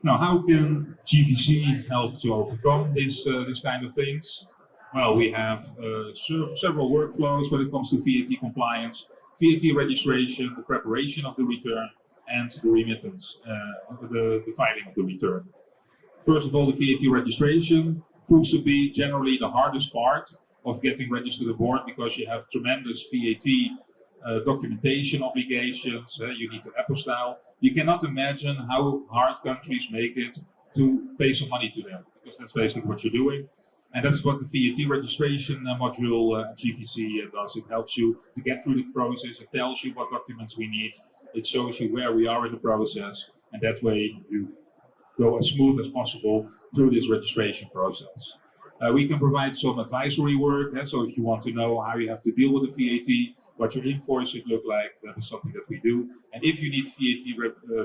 Now, how can GVC help to overcome this kind of things? Well, we have several workflows when it comes to VAT compliance, VAT registration, the preparation of the return, and the remittance, the filing of the return. First of all, the VAT registration proves to be generally the hardest part of getting registered aboard because you have tremendous VAT documentation obligations, you need to apostille. You cannot imagine how hard countries make it to pay some money to them, because that's basically what you're doing. And that's what the VAT registration module at GVC does. It helps you to get through the process. It tells you what documents we need. It shows you where we are in the process. And that way you go as smooth as possible through this registration process. We can provide some advisory work. So if you want to know how you have to deal with the VAT, what your invoice should look like, that is something that we do. And if you need VAT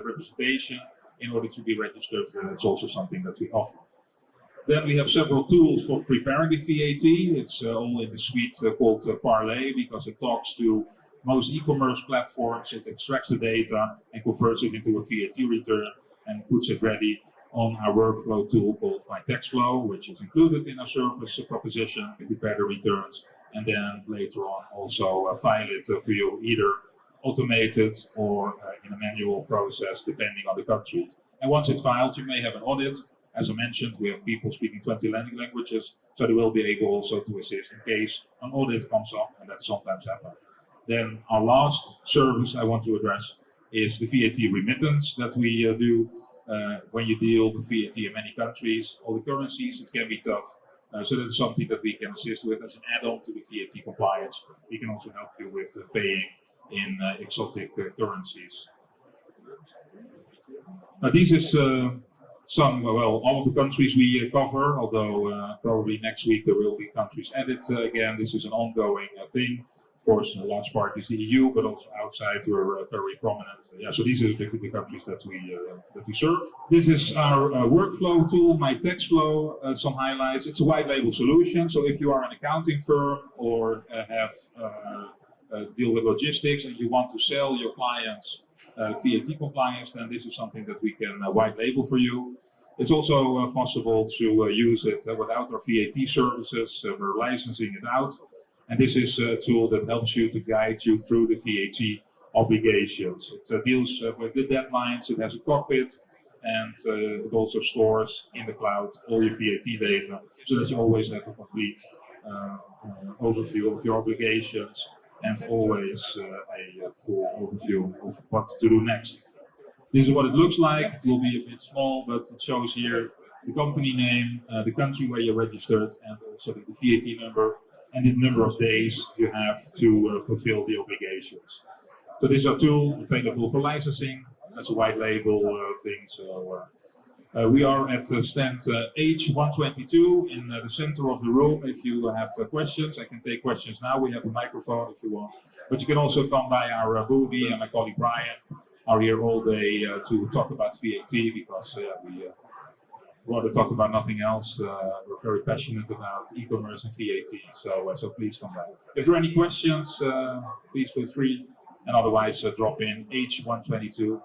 representation in order to be registered, it's also something that we offer. Then we have several tools for preparing the VAT. It's all in the suite called Parlay, because it talks to most e-commerce platforms. It extracts the data and converts it into a VAT return and puts it ready on our workflow tool called My Tax Flow, which is included in our service proposition. We prepare the returns and then later on also file it for you, either automated or in a manual process, depending on the country. And once it's filed, you may have an audit. As I mentioned, we have people speaking 20 languages, so they will be able also to assist in case an audit comes up, and that sometimes happens. Then our last service I want to address is the VAT remittance that we do. When you deal with VAT in many countries, all the currencies, it can be tough. So that's something that we can assist with as an add-on to the VAT compliance. We can also help you with paying in exotic currencies. This is all of the countries we cover, although probably next week there will be countries added again. This is an ongoing thing. Of course, a large part is the EU, but also outside we're very prominent. So these are the countries that we serve. This is our workflow tool, My Tax Flow. Some highlights. It's a white label solution. So if you are an accounting firm or have deal with logistics and you want to sell your clients VAT compliance, then this is something that we can white label for you. It's also possible to use it without our VAT services. We're licensing it out. And this is a tool that helps you to guide you through the VAT obligations. It deals with the deadlines, it has a cockpit, and it also stores in the cloud all your VAT data, so that you always have a complete overview of your obligations and always a full overview of what to do next. This is what it looks like. It will be a bit small, but it shows here the company name, the country where you're registered, and also the VAT number, and the number of days you have to fulfill the obligations. So this is a tool available for licensing. That's a white label thing. So we are at stand H122 in the center of the room. If you have questions, I can take questions now. We have a microphone if you want. But you can also come by our boothie, and my colleague Brian are here all day to talk about VAT, because we rather talk about nothing else. We're very passionate about e-commerce and VAT, so please come back. If there are any questions, please feel free, and otherwise drop in H122.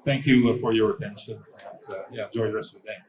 Thank you for your attention, and enjoy the rest of the day.